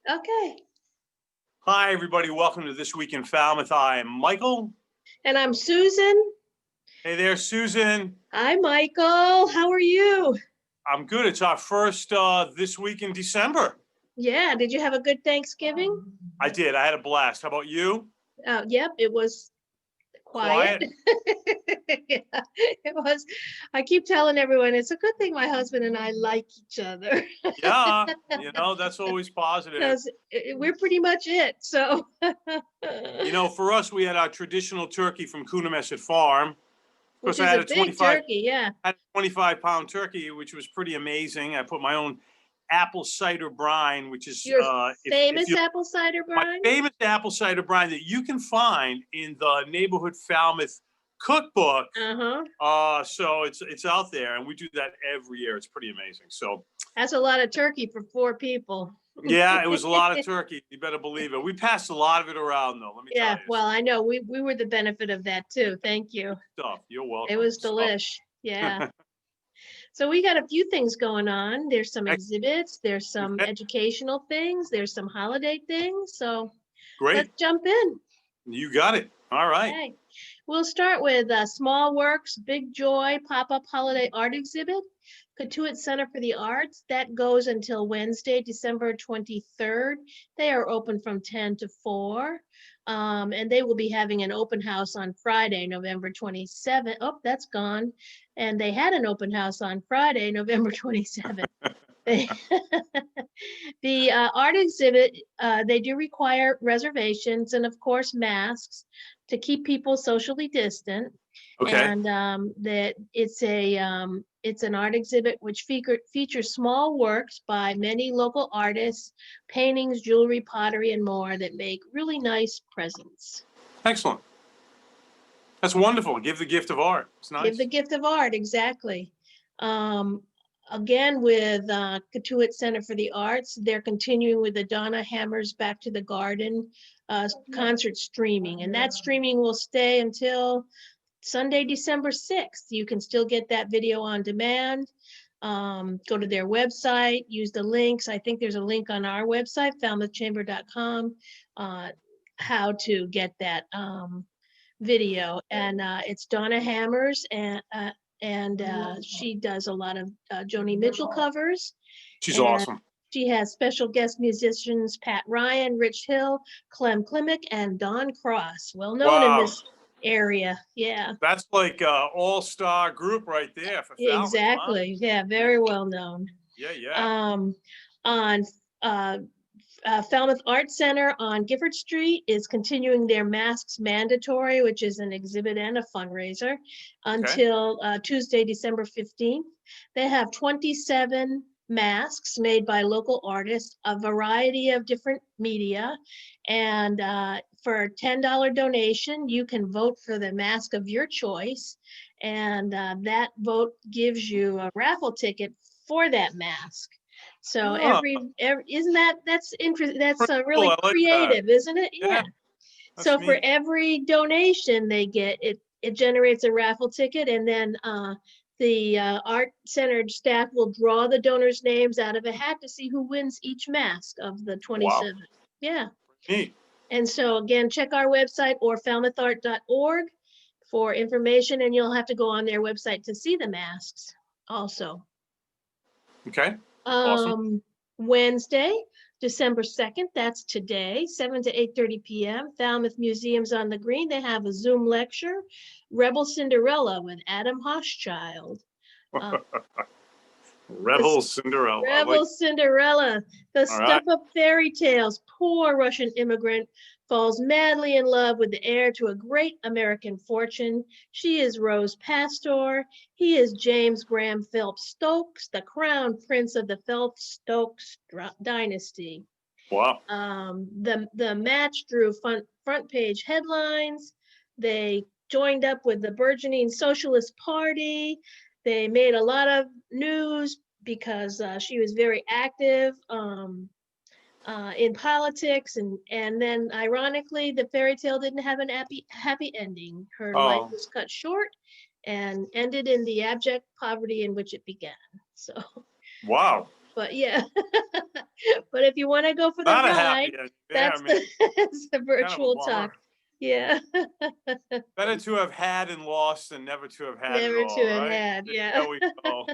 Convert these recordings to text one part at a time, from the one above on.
Okay. Hi, everybody. Welcome to This Week in Falmouth. I am Michael. And I'm Susan. Hey there, Susan. Hi, Michael. How are you? I'm good. It's our first This Week in December. Yeah. Did you have a good Thanksgiving? I did. I had a blast. How about you? Yep. It was quiet. Yeah, it was. I keep telling everyone it's a good thing my husband and I like each other. Yeah, that's always positive. Because we're pretty much it. So, For us, we had our traditional turkey from Coonamessett Farm. Which is a big turkey, yeah. I had a 25-pound turkey, which was pretty amazing. I put my own apple cider brine, which is your famous apple cider brine. My famous apple cider brine that you can find in the neighborhood Falmouth cookbook. So it's out there, and we do that every year. It's pretty amazing. So that's a lot of turkey for 4 people. Yeah, it was a lot of turkey. You better believe it. We passed a lot of it around, though. Let me tell you. Well, I know we were the benefit of that too. Thank you. You're welcome. It was delish. Yeah. So we got a few things going on. There's some exhibits. There's some educational things. There's some holiday things. So great. Let's jump in. You got it. All right. Okay. We'll start with Small Works Big Joy pop-up holiday art exhibit. Cotuit Center for the Arts. That goes until Wednesday, December 23rd. They are open from 10 to 4. And they will be having an open house on Friday, November 27th. Oh, that's gone. And they had an open house on Friday, November 27th. The art exhibit, they do require reservations and, of course, masks to keep people socially distant. Okay. And that it's an art exhibit which features small works by many local artists, paintings, jewelry, pottery, and more that make really nice presents. Excellent. That's wonderful. Give the gift of art. It's nice. Give the gift of art, exactly. Again, with Cotuit Center for the Arts, they're continuing with the Donna Hammers Back to the Garden concert streaming, and that streaming will stay until Sunday, December 6th. You can still get that video on demand. Go to their website, use the links. I think there's a link on our website, falmouthchamber.com, how to get that video. And it's Donna Hammers, and she does a lot of Joni Mitchell covers. She's awesome. She has special guest musicians Pat Ryan, Rich Hill, Clem Klimek, and Don Cross, well known in this area. Yeah, that's like an all-star group right there for Falmouth. Exactly. Huh? Yeah, very well known. Yeah. On Falmouth Art Center on Gifford Street is continuing their Masks Mandatory, which is an exhibit and a fundraiser, until Tuesday, December 15th. They have 27 masks made by local artists, a variety of different media, and for a $10 donation, you can vote for the mask of your choice, and that vote gives you a raffle ticket for that mask. So isn't that's interesting? That's really creative, isn't it? Yeah. So for every donation they get, it generates a raffle ticket, and then the Art Center staff will draw the donors' names out of a hat to see who wins each mask of the 27. Wow. Yeah. Neat. And so again, check our website or falmouthart.org for information, and you'll have to go on their website to see the masks also. Okay. Awesome. Wednesday, December 2nd, that's today, 7 to 8:30 p.m. Falmouth Museums on the Green. They have a Zoom lecture, Rebel Cinderella with Adam Hochschild. Rebel Cinderella. Rebel Cinderella, the stuck-up fairy tales. Poor Russian immigrant falls madly in love with the heir to a great American fortune. She is Rose Pastor. He is James Graham Phelps Stokes, the crown prince of the Phelps Stokes dynasty. Wow. The match drew front page headlines. They joined up with the burgeoning Socialist Party. They made a lot of news because she was very active in politics, and then ironically, the fairy tale didn't have an happy ending. Her life was cut short and ended in the abject poverty in which it began. So, wow. But yeah, but if you want to go for the Not a ride, happy ending. Yeah, that's I mean, that's the kind of a virtual bummer. talk. Yeah. Better to have had and lost than never to have had at Never to all, have right? had, yeah. There we go.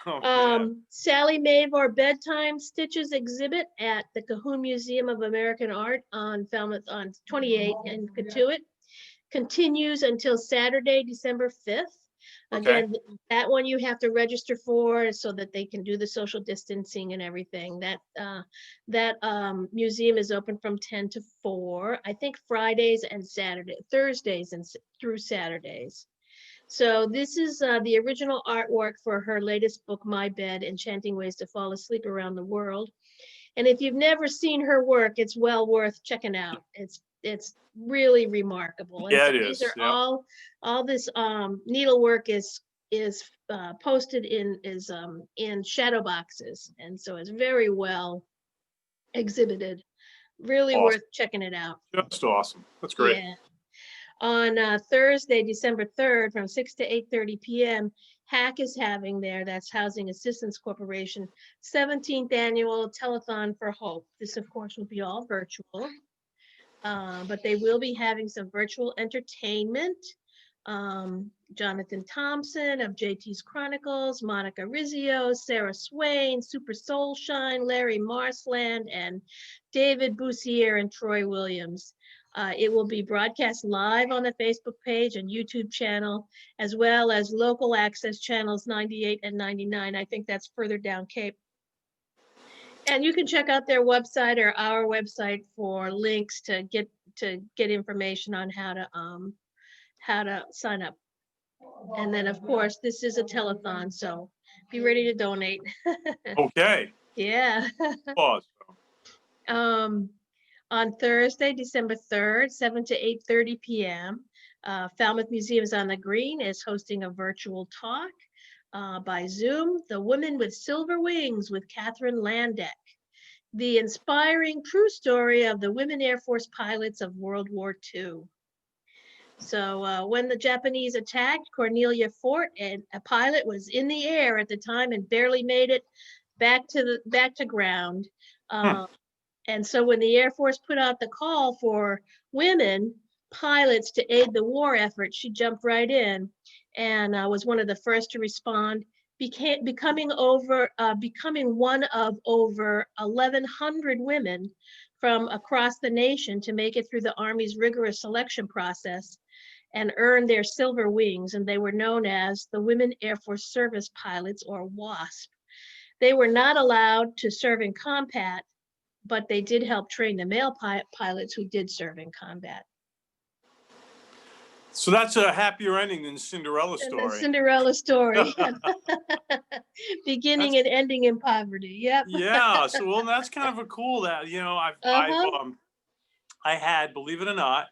Oh man. Sally Mavor Bedtime Stitches exhibit at the Cahoon Museum of American Art on Falmouth on 28 and Katuitt continues until Saturday, December 5th. Okay. Again, that one you have to register for so that they can do the social distancing and everything. That museum is open from 10 to 4, I think Fridays and Thursdays and through Saturdays. So this is the original artwork for her latest book, My Bed, Enchanting Ways to Fall Asleep Around the World. And if you've never seen her work, it's well worth checking out. It's really remarkable. And Yeah, so it these is. are Yep. all this needlework is posted in shadow boxes, and so it's very well exhibited. Really Awesome. worth checking it out. Just awesome. That's great. Yeah. On Thursday, December 3rd, from 6 to 8:30 p.m., HAC is having that's Housing Assistance Corporation, 17th Annual Telethon for Hope. This, of course, will be all virtual, but they will be having some virtual entertainment. Jonathan Thompson of JT's Chronicles, Monica Rizzio, Sarah Swain, Super Soulshine, Larry Marsland, and David Boussier and Troy Williams. It will be broadcast live on the Facebook page and YouTube channel, as well as local access channels 98 and 99. I think that's further down Cape. And you can check out their website or our website for links to get information on how to sign up. And then, of course, this is a telethon, so be ready to donate. Okay. Yeah. Pause. On Thursday, December 3rd, 7 to 8:30 p.m., Falmouth Museums on the Green is hosting a virtual talk by Zoom, The Women with Silver Wings with Catherine Landeck, the inspiring true story of the women Air Force pilots of World War II. So when the Japanese attacked Cornelia Fort, and a pilot was in the air at the time and barely made it back to ground. And so when the Air Force put out the call for women pilots to aid the war effort, she jumped right in and was one of the first to respond, becoming one of over 1,100 women from across the nation to make it through the Army's rigorous selection process and earn their silver wings. And they were known as the Women Air Force Service Pilots, or WASP. They were not allowed to serve in combat, but they did help train the male pilots who did serve in combat. So that's a happier ending than Cinderella story. And the Cinderella story. Beginning and ending in poverty. Yep. Yeah. So, well, that's kind of a cool that, you know, I had, believe it or not,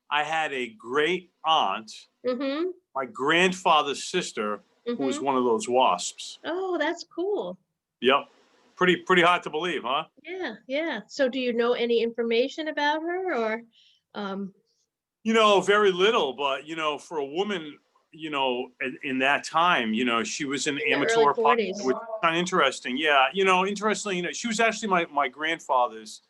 I had a great aunt, my grandfather's sister, who was one of those WASPs. Oh, that's cool. Yep. Pretty hard to believe, huh? Yeah, yeah. So do you know any information about her, or you know, very little, but you know, for a woman, you know, in that time, you know, she was an amateur pilot, which is kind of interesting. Yeah, you know, interestingly, you know, she was actually my grandfather's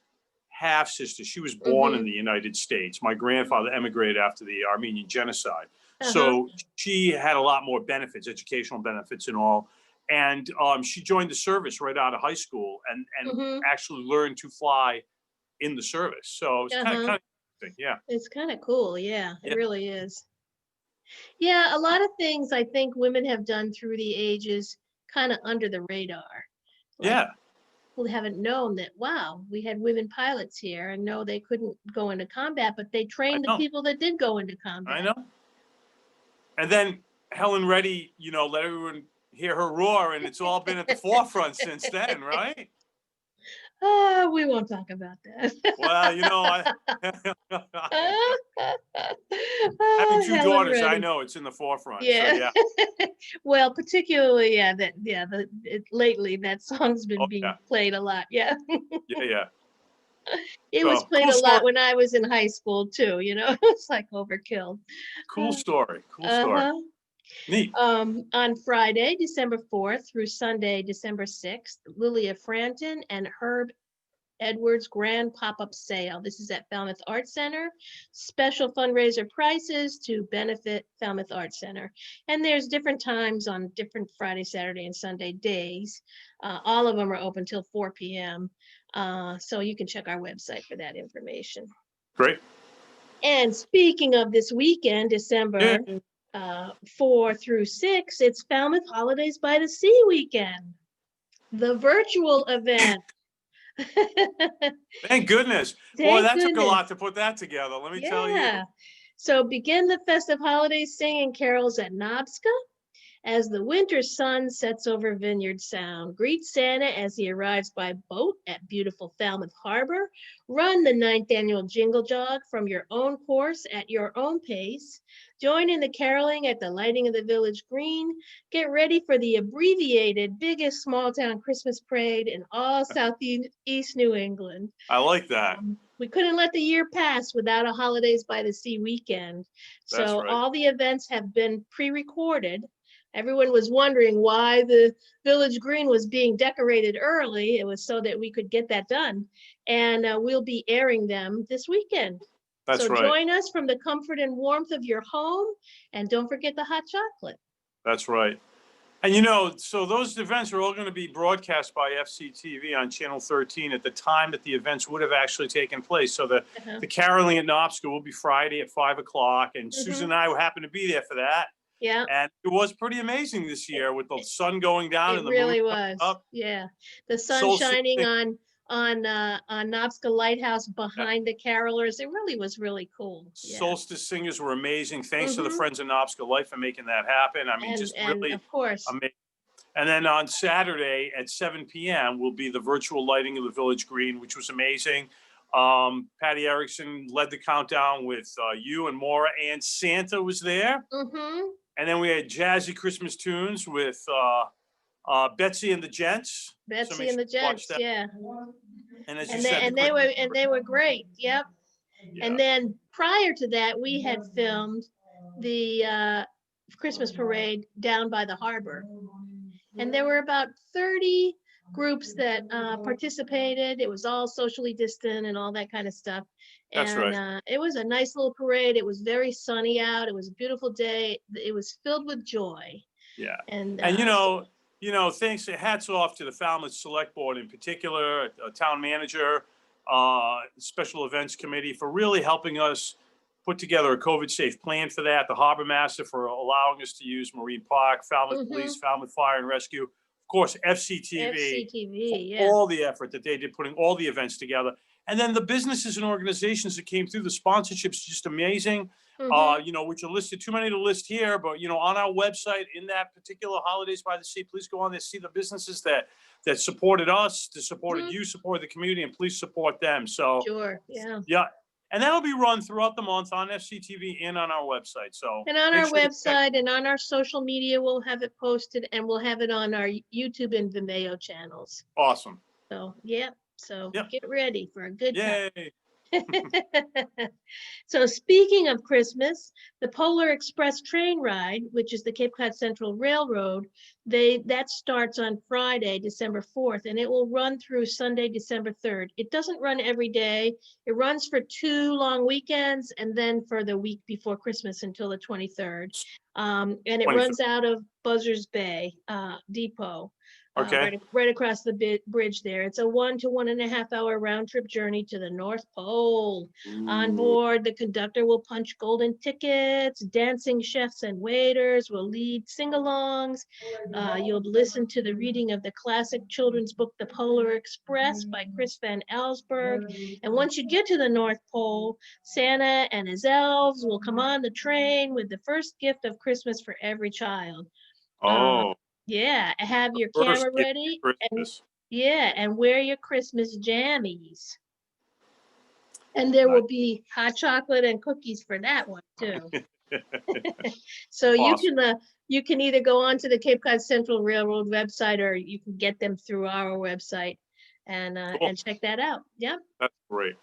half sister. She was born in the United States. My grandfather emigrated after the Armenian genocide. So she had a lot more benefits, educational benefits and all. And she joined the service right out of high school and actually learned to fly in the service. So it's kind of interesting. Yeah. It's kind of cool. Yeah, it really is. Yeah, a lot of things I think women have done through the ages kind of under the radar. Like, people haven't known that, wow, we had women pilots here, and no, they couldn't go into combat, but they trained the people that did go into combat. I know. And then Helen Reddy, you know, let everyone hear her roar, and it's all been at the forefront since then, right? We won't talk about that. Well, you know, having two daughters, I know it's in the forefront. Yeah. So, well, particularly, lately that song's been being played a lot. Yeah. Yeah. It was played a lot when I was in high school too. You know, it's like overkill. Cool story. Cool story. Neat. On Friday, December 4th through Sunday, December 6th, Lilia Franton and Herb Edwards Grand Pop-Up Sale. This is at Falmouth Arts Center. Special fundraiser prices to benefit Falmouth Arts Center. And there's different times on different Friday, Saturday, and Sunday days. All of them are open till 4 p.m. So you can check our website for that information. Great. And speaking of this weekend, December 4 through 6, it's Falmouth Holidays by the Sea weekend, the virtual event. Thank goodness. Boy, that took a lot to put that together. Let me tell you. So begin the festive holidays singing carols at Nobska as the winter sun sets over Vineyard Sound. Greet Santa as he arrives by boat at beautiful Falmouth Harbor. Run the 9th annual Jingle Jog from your own course at your own pace. Join in the caroling at the lighting of the village green. Get ready for the abbreviated biggest small town Christmas parade in all Southeast New England. I like that. We couldn't let the year pass without a Holidays by the Sea weekend. So all the events have been pre-recorded. Everyone was wondering why the village green was being decorated early. It was so that we could get that done. And we'll be airing them this weekend. So join us from the comfort and warmth of your home. And don't forget the hot chocolate. That's right. And you know, so those events are all going to be broadcast by FCTV on Channel 13 at the time that the events would have actually taken place. So the caroling at Nobska will be Friday at 5 o'clock. And Susan and I happen to be there for that. Yeah. And it was pretty amazing this year with the sun going down and the really moon was up. Yeah. The sun shining on Nobska Lighthouse behind the carolers. It really was really cool. Solstice singers were amazing. Thanks to the Friends of Nobska Life for making that happen. I mean, really of course. amazing. And then on Saturday at 7 p.m. will be the virtual lighting of the Village Green, which was amazing. Patty Erickson led the countdown with you and Maura, and Santa was there. And then we had jazzy Christmas tunes with Betsy and the Gents. Betsy and the Gents, yeah. And as you said, they were great. Yep. Yeah. And then prior to that, we had filmed the Christmas parade down by the harbor, and there were about 30 groups that participated. It was all socially distant and all that kind of stuff. And it was a nice little parade. It was very sunny out. It was a beautiful day. It was filled with joy. Yeah. And you know, thanks, hats off to the Falmouth Select Board in particular, town manager, special events committee for really helping us put together a COVID-safe plan for that. The harbor master for allowing us to use Marine Park, Falmouth Police, Falmouth Fire and Rescue, of course, FCTV, all the effort that they did putting all the events together. And then the businesses and organizations that came through, the sponsorships, just amazing. You know, which are listed, too many to list here, but you know, on our website in that particular Holidays by the Sea, please go on there, see the businesses that supported us, that supported you, supported the community, and please support them. So and that'll be run throughout the month on FCTV and on our website. So and on our website and on our social media, we'll have it posted, and we'll have it on our YouTube and Vimeo channels. Awesome. So get ready for a good time. So speaking of Christmas, the Polar Express train ride, which is the Cape Cod Central Railroad, that starts on Friday, December 4th, and it will run through Sunday, December 3rd. It doesn't run every day. It runs for 2 long weekends and then for the week before Christmas until the 23rd. And it runs out of Buzzards Bay Depot. Right across the bridge there. It's a 1 to 1.5 hour round trip journey to the North Pole. On board, the conductor will punch golden tickets. Dancing chefs and waiters will lead sing-alongs. You'll listen to the reading of the classic children's book, The Polar Express by Chris Van Allsburg. And once you get to the North Pole, Santa and his elves will come on the train with the first gift of Christmas for every child. Yeah, have your camera ready, and wear your Christmas jammies. And there will be hot chocolate and cookies for that one too. So you can either go onto the Cape Cod Central Railroad website, or you can get them through our website and check that out. Yep. That's great.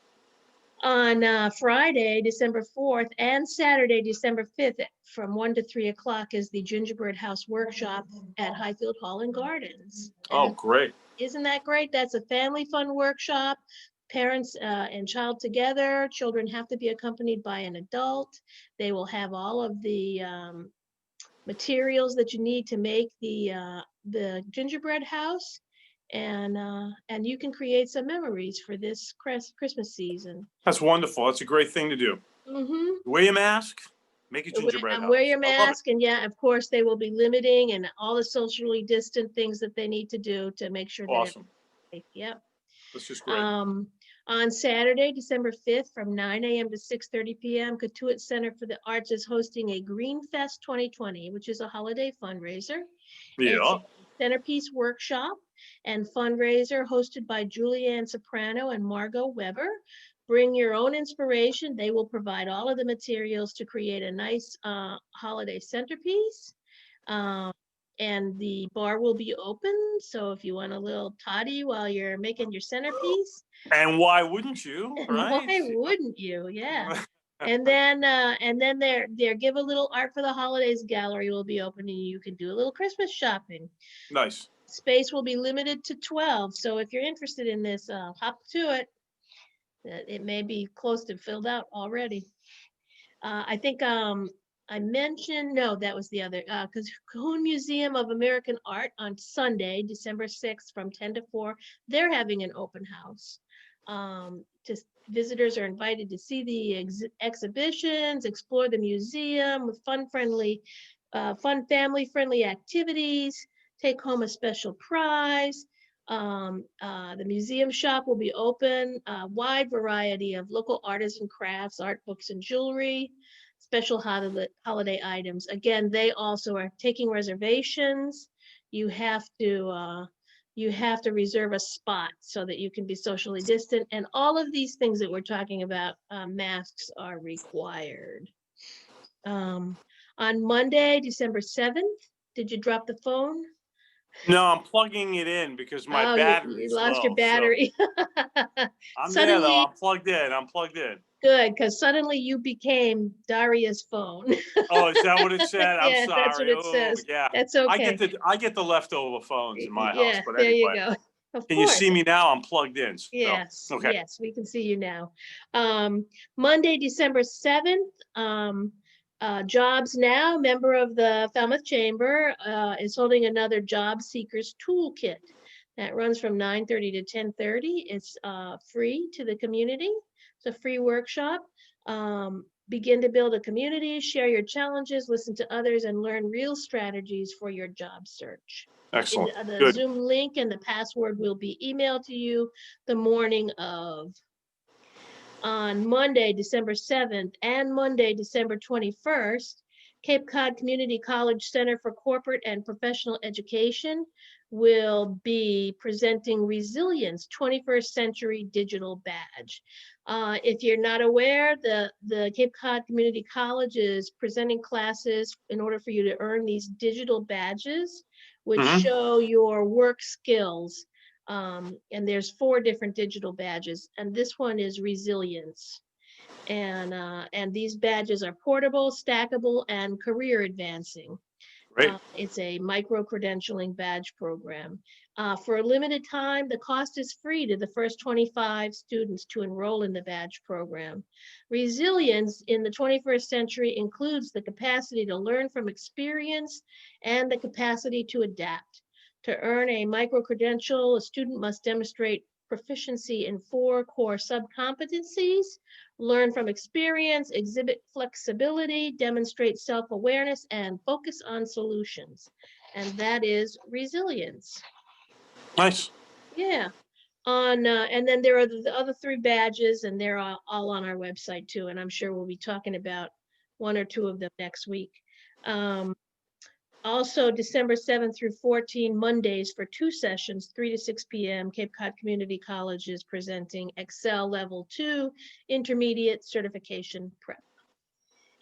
On Friday, December 4th, and Saturday, December 5th, from 1 to 3 o'clock is the Gingerbread House Workshop at Highfield Hall and Gardens. Oh, great. Isn't that great? That's a family fun workshop. Parents and child together. Children have to be accompanied by an adult. They will have all of the materials that you need to make the gingerbread house. And you can create some memories for this Christmas season. That's wonderful. That's a great thing to do. Wear your mask, make a gingerbread house. Wear your mask, and yeah, of course, they will be limiting and all the socially distant things that they need to do to make sure that awesome. Yep. That's just great. On Saturday, December 5th, from 9 a.m. to 6:30 p.m., Katuitt Center for the Arts is hosting a Green Fest 2020, which is a holiday fundraiser. Yeah. Centerpiece workshop and fundraiser hosted by Julianne Soprano and Margot Weber. Bring your own inspiration. They will provide all of the materials to create a nice holiday centerpiece. And the bar will be open. So if you want a little toddy while you're making your centerpiece. And why wouldn't you, right? Why wouldn't you? Yeah. And then their Give a Little Art for the Holidays gallery will be open, and you can do a little Christmas shopping. Nice. Space will be limited to 12. So if you're interested in this, hop to it. It may be close to filled out already. I think I mentioned, no, that was the other, because Cahoon Museum of American Art on Sunday, December 6th from 10 to 4, they're having an open house. Just visitors are invited to see the exhibitions, explore the museum with fun, family-friendly activities, take home a special prize. The museum shop will be open, a wide variety of local artisan crafts, art books, and jewelry, special holiday items. Again, they also are taking reservations. You have to reserve a spot so that you can be socially distant. And all of these things that we're talking about, masks are required. On Monday, December 7th, did you drop the phone? No, I'm plugging it in because my battery lost your battery. So. I'm there though. I'm plugged in. Good, because suddenly you became Daria's phone. Oh, is that what it said? I'm sorry. That's what it says. Yeah, that's okay. I get the leftover phones in my house. But there anyway, you go. Can you see me now? I'm plugged in. So. Yes. Okay. Yes, we can see you now. Monday, December 7th. Jobs Now, member of the Falmouth Chamber, is holding another job seekers toolkit that runs from 9:30 to 10:30. It's free to the community. It's a free workshop. Begin to build a community, share your challenges, listen to others, and learn real strategies for your job search. Excellent. The Good. Zoom link and the password will be emailed to you the morning of. On Monday, December 7th and Monday, December 21st, Cape Cod Community College Center for Corporate and Professional Education will be presenting Resilience 21st Century Digital Badge. If you're not aware, the Cape Cod Community College is presenting classes in order for you to earn these digital badges, which show your work skills. And there's 4 different digital badges, and this one is Resilience. And these badges are portable, stackable, and career advancing. Great. It's a micro-credentialing badge program. For a limited time, the cost is free to the first 25 students to enroll in the badge program. Resilience in the 21st century includes the capacity to learn from experience and the capacity to adapt. To earn a micro-credential, a student must demonstrate proficiency in 4 core sub-competencies, learn from experience, exhibit flexibility, demonstrate self-awareness, and focus on solutions. And that is Resilience. Nice. Yeah. And then there are the other 3 badges, and they're all on our website too. And I'm sure we'll be talking about 1 or 2 of them next week. Also, December 7th through 14, Mondays for 2 sessions, 3 to 6 p.m., Cape Cod Community College is presenting Excel Level 2 Intermediate Certification Prep.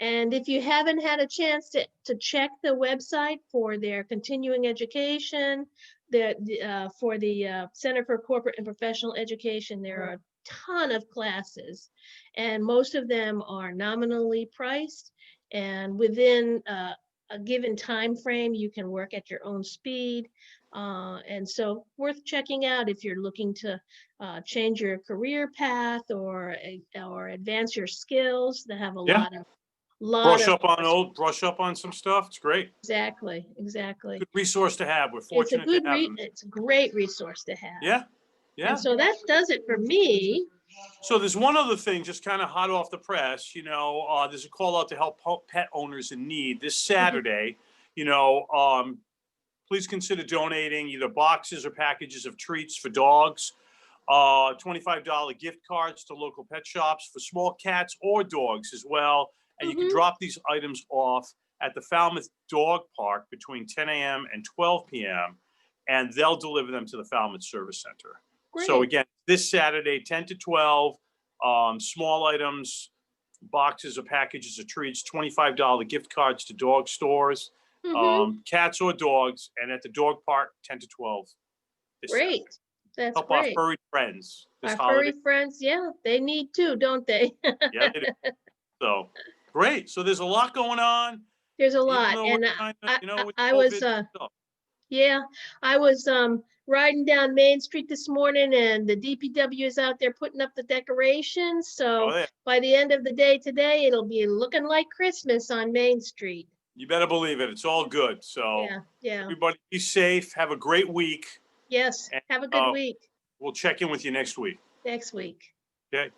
And if you haven't had a chance to check the website for their continuing education, for the Center for Corporate and Professional Education, there are ton of classes, and most of them are nominally priced, and within a given time frame, you can work at your own speed. And so worth checking out if you're looking to change your career path or advance your skills. They have a brush up on some stuff. It's great. Exactly. Good resource to have. We're fortunate to have them. It's a great resource to have. Yeah. And so that does it for me. So there's one other thing, just kind of hot off the press, there's a call out to help pet owners in need this Saturday. Please consider donating either boxes or packages of treats for dogs, $25 gift cards to local pet shops for small cats or dogs as well. And you can drop these items off at the Falmouth Dog Park between 10 a.m. and 12 p.m. and they'll deliver them to the Falmouth Service Center. Great. So again, this Saturday, 10 to 12, small items, boxes or packages of treats, $25 gift cards to dog stores, cats or dogs, and at the dog park, 10 to 12. Great. That's help great. our furry friends. Our furry friends, yeah, they need too, don't they? Yeah, they do. So great. So there's a lot going on. There's a lot, and I was riding down Main Street this morning, and the DPW is out there putting up the decorations. So by the end of the day today, it'll be looking like Christmas on Main Street. You better believe it. It's all good. So yeah. Everybody be safe. Have a great week. Yes. Have a good week. We'll check in with you next week. Okay.